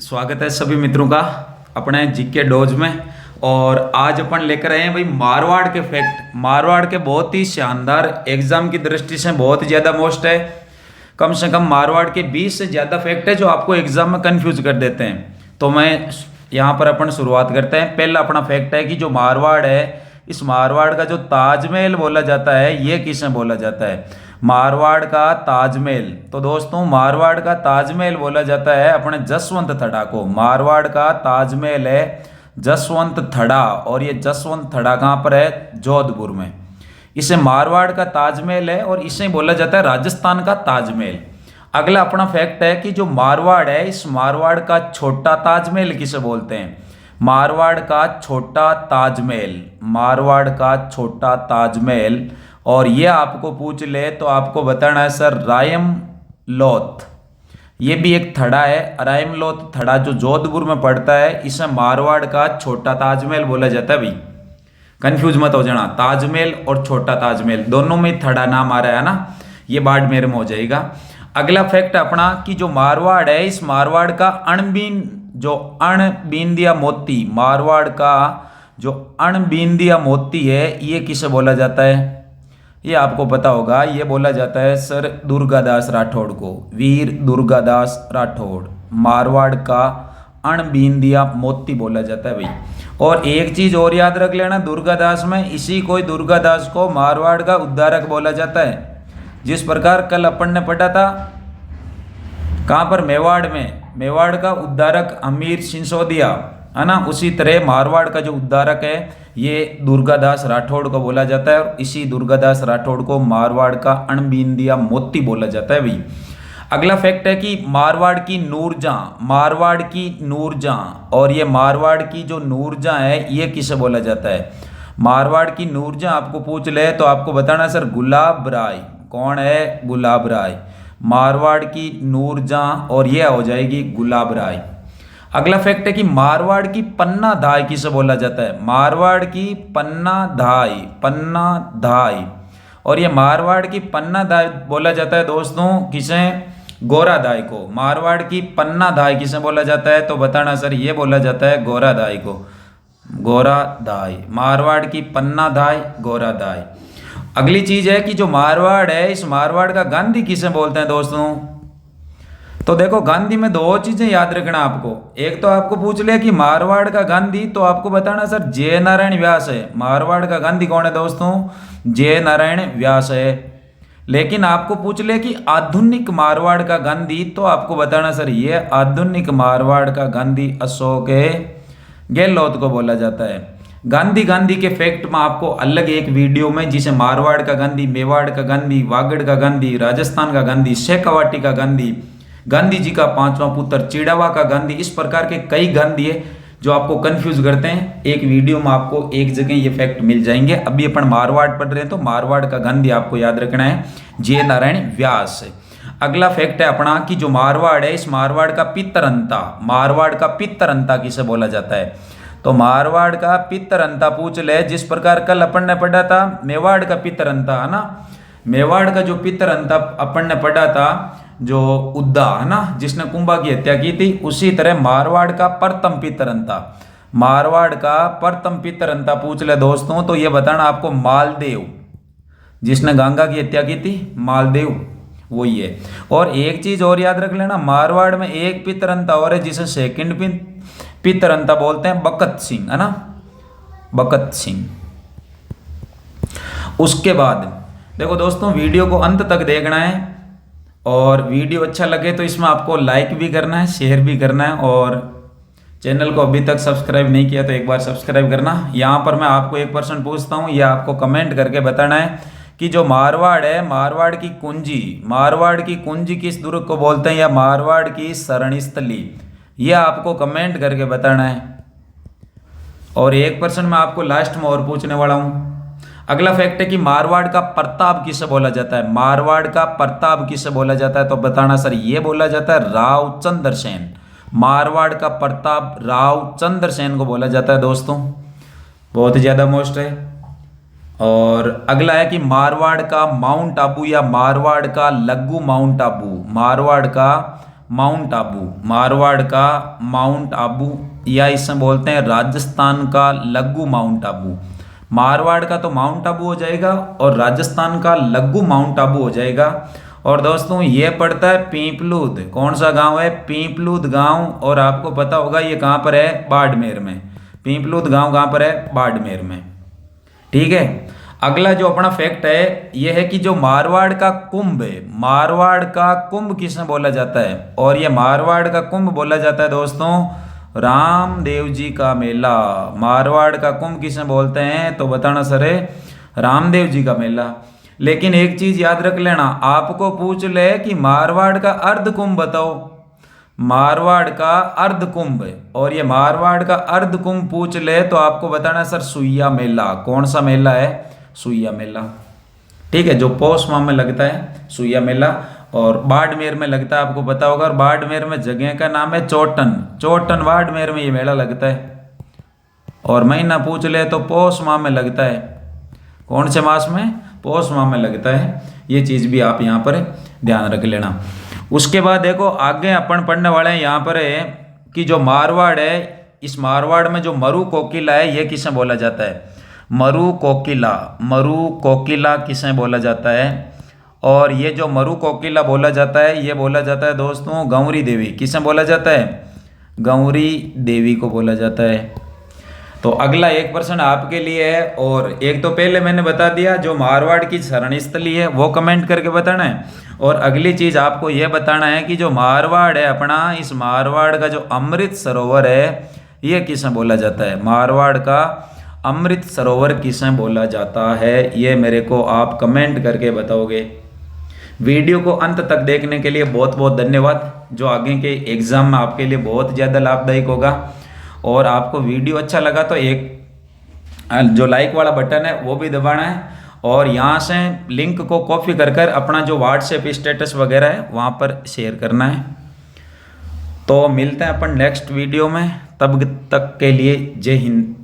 स्वागत है सभी मित्रों का अपने जीके डोज में। और आज अपन लेकर आए हैं भाई मारवाड़ के फैक्ट। मारवाड़ के बहुत ही शानदार, एग्जाम की दृष्टि से बहुत ज़्यादा मोस्ट है। कम से कम मारवाड़ के 20 से ज़्यादा फैक्ट है जो आपको एग्जाम में कंफ्यूज कर देते हैं। तो मैं यहाँ पर अपन शुरुआत करते हैं। पहला अपना फैक्ट है कि जो मारवाड़ है, इस मारवाड़ का जो ताजमहल बोला जाता है ये किसे बोला जाता है? मारवाड़ का ताजमहल। तो दोस्तों मारवाड़ का ताजमहल बोला जाता है अपने जसवंत थड़ा को। मारवाड़ का ताजमहल है जसवंत थड़ा, और ये जसवंत थड़ा कहाँ पर है? जोधपुर में। इसे मारवाड़ का ताजमहल है और इसे बोला जाता है राजस्थान का ताजमहल। अगला अपना फैक्ट है कि जो मारवाड़ है, इस मारवाड़ का छोटा ताजमहल किसे बोलते हैं? मारवाड़ का छोटा ताजमहल, मारवाड़ का छोटा ताजमहल। और ये आपको पूछ ले तो आपको बताना है सर रायम लोथ। ये भी एक थड़ा है, रायम लोथ थड़ा जो जोधपुर में पड़ता है। इसे मारवाड़ का छोटा ताजमहल बोला जाता है। भाई कंफ्यूज मत हो जाना, ताजमहल और छोटा ताजमहल दोनों में थड़ा नाम आ रहा है ना, ये बाड़मेर में हो जाएगा। अगला फैक्ट अपना कि जो मारवाड़ है, इस मारवाड़ का अणबिंदिया मोती, मारवाड़ का जो अणबिंदिया मोती है ये किसे बोला जाता है? ये आपको पता होगा, ये बोला जाता है सर दुर्गादास राठौड़ को, वीर दुर्गादास राठौड़। मारवाड़ का अणबिंदिया मोती बोला जाता है भाई। और एक चीज और याद रख लेना, दुर्गादास में इसी कोई दुर्गादास को मारवाड़ का उद्धारक बोला जाता है। जिस प्रकार कल अपन ने पढ़ा था कहाँ पर? मेवाड़ में। मेवाड़ का उद्धारक अमीर सिंसोदिया है ना, उसी तरह मारवाड़ का जो उद्धारक है ये दुर्गादास राठौड़ को बोला जाता है। और इसी दुर्गादास राठौड़ को मारवाड़ का अणबिंदिया मोती बोला जाता है भाई। अगला फैक्ट है कि मारवाड़ की नूरजहां, मारवाड़ की नूरजहां, और ये मारवाड़ की जो नूरजहां है ये किसे बोला जाता है? मारवाड़ की नूरजहां आपको पूछ ले तो आपको बताना सर गुलाब राय। कौन है? गुलाब राय। मारवाड़ की नूरजहां, और ये हो जाएगी गुलाब राय। अगला फैक्ट है कि मारवाड़ की पन्ना धाय किसे बोला जाता है? मारवाड़ की पन्ना धाय, पन्ना धाय। और ये मारवाड़ की पन्ना धाय बोला जाता है दोस्तों किसे? गोरा धाय को। मारवाड़ की पन्ना धाय किसे बोला जाता है? तो बताना सर ये बोला जाता है गोरा धाय को, गोरा धाय। मारवाड़ की पन्ना धाय, गोरा धाय। अगली चीज है कि जो मारवाड़ है, इस मारवाड़ का गांधी किसे बोलते हैं दोस्तों? तो देखो गांधी में दो चीजें याद रखना आपको। एक तो आपको पूछ ले कि मारवाड़ का गांधी, तो आपको बताना सर जय नारायण व्यास है। मारवाड़ का गांधी कौन है दोस्तों? जय नारायण व्यास है। लेकिन आपको पूछ ले कि आधुनिक मारवाड़ का गांधी, तो आपको बताना सर ये आधुनिक मारवाड़ का गांधी अशोक गहलोत को बोला जाता है। गांधी के फैक्ट में आपको अलग एक वीडियो में, जिसे मारवाड़ का गांधी, मेवाड़ का गांधी, वागड़ का गांधी, राजस्थान का गांधी, शेखावाटी का गांधी, गांधी जी का पांचवा पुत्र चिड़ावा का गांधी, इस प्रकार के कई गांधी है जो आपको कंफ्यूज करते हैं। एक वीडियो में आपको एक जगह ये फैक्ट मिल जाएंगे। अभी अपन मारवाड़ पढ़ रहे हैं तो मारवाड़ का गांधी आपको याद रखना है जय नारायण व्यास है। अगला फैक्ट है अपना कि जो मारवाड़ है, इस मारवाड़ का पितरंता, मारवाड़ का पितरंता किसे बोला जाता है? तो मारवाड़ का पितरंता पूछ ले, जिस प्रकार कल अपन ने पढ़ा था मेवाड़ का पितरंता है ना, मेवाड़ का जो पितरंता अपन ने पढ़ा था जो उद्दा है ना, जिसने कुंभा की हत्या की थी, उसी तरह मारवाड़ का प्रथम पितरंता, मारवाड़ का प्रथम पितरंता पूछ ले दोस्तों तो ये बताना आपको मालदेव, जिसने गंगा की हत्या की थी, मालदेव वही है। और एक चीज और याद रख लेना, मारवाड़ में एक पितरंता और है जिसे सेकंड पितरंता बोलते हैं, बकत सिंह है ना, बकत सिंह। उसके बाद देखो दोस्तों वीडियो को अंत तक देखना है, और वीडियो अच्छा लगे तो इसमें आपको लाइक भी करना है, शेयर भी करना है, और चैनल को अभी तक सब्सक्राइब नहीं किया तो एक बार सब्सक्राइब करना। यहाँ पर मैं आपको एक पर्सन पूछता हूँ, यह आपको कमेंट करके बताना है कि जो मारवाड़ है, मारवाड़ की कुंजी, मारवाड़ की कुंजी किस दुर्ग को बोलते हैं, या मारवाड़ की शरणस्थली, यह आपको कमेंट करके बताना है। और एक पर्सन मैं आपको लास्ट में और पूछने वाला हूँ। अगला फैक्ट है कि मारवाड़ का प्रताप किसे बोला जाता है? मारवाड़ का प्रताप किसे बोला जाता है? तो बताना सर ये बोला जाता है रावचंद्र सेन। मारवाड़ का प्रताप रावचंद्र सेन को बोला जाता है दोस्तों, बहुत ज्यादा मोस्ट है। और अगला है कि मारवाड़ का माउंट आबू या मारवाड़ का लघु माउंट आबू, मारवाड़ का माउंट आबू, मारवाड़ का माउंट आबू, या इसे बोलते हैं राजस्थान का लघु माउंट आबू। मारवाड़ का तो माउंट आबू हो जाएगा और राजस्थान का लघु माउंट आबू हो जाएगा। और दोस्तों ये पड़ता है पीपलूद। कौन सा गांव है? पीपलूद गांव। और आपको पता होगा ये कहाँ पर है? बाड़मेर में। पीपलूद गांव कहाँ पर है? बाड़मेर में। ठीक है। अगला जो अपना फैक्ट है ये है कि जो मारवाड़ का कुंभ है, मारवाड़ का कुंभ किसे बोला जाता है? और ये मारवाड़ का कुंभ बोला जाता है दोस्तों रामदेव जी का मेला। मारवाड़ का कुंभ किसे बोलते हैं? तो बताना सर है रामदेव जी का मेला। लेकिन एक चीज याद रख लेना, आपको पूछ ले कि मारवाड़ का अर्ध कुंभ बताओ, मारवाड़ का अर्ध कुंभ, और ये मारवाड़ का अर्ध कुंभ पूछ ले तो आपको बताना सर सुइया मेला। कौन सा मेला है? सुइया मेला। ठीक है, जो पौष माह में लगता है सुइया मेला। और बाड़मेर में लगता है, आपको पता होगा। और बाड़मेर में जगह का नाम है चोटन। चोटन बाड़मेर में ये मेला लगता है। और महीना पूछ ले तो पौष माह में लगता है। कौन से मास में? पौष माह में लगता है। ये चीज़ भी आप यहाँ पर ध्यान रख लेना। उसके बाद देखो आगे अपन पढ़ने वाले हैं यहाँ पर है कि जो मारवाड़ है, इस मारवाड़ में जो मरु कोकिला है ये किसे बोला जाता है? मरु कोकिला। मरु कोकिला किसे बोला जाता है? और ये जो मरु कोकिला बोला जाता है ये बोला जाता है दोस्तों गौरी देवी। किसे बोला जाता है? गौरी देवी को बोला जाता है। तो अगला एक प्रश्न आपके लिए है। और एक तो पहले मैंने बता दिया जो मारवाड़ की शरण स्थली है वो कमेंट करके बताना है। और अगली चीज आपको यह बताना है कि जो मारवाड़ है अपना, इस मारवाड़ का जो अमृत सरोवर है ये किसे बोला जाता है? मारवाड़ का अमृत सरोवर किसे बोला जाता है? ये मेरे को आप कमेंट करके बताओगे। वीडियो को अंत तक देखने के लिए बहुत बहुत धन्यवाद, जो आगे के एग्जाम में आपके लिए बहुत ज़्यादा लाभदायक होगा। और आपको वीडियो अच्छा लगा तो एक जो लाइक वाला बटन है वो भी दबाना है। और यहाँ से लिंक को कॉपी कर कर अपना जो व्हाट्सएप स्टेटस वगैरह है वहाँ पर शेयर करना है। तो मिलते हैं अपन नेक्स्ट वीडियो में, तब तक के लिए जय हिंद।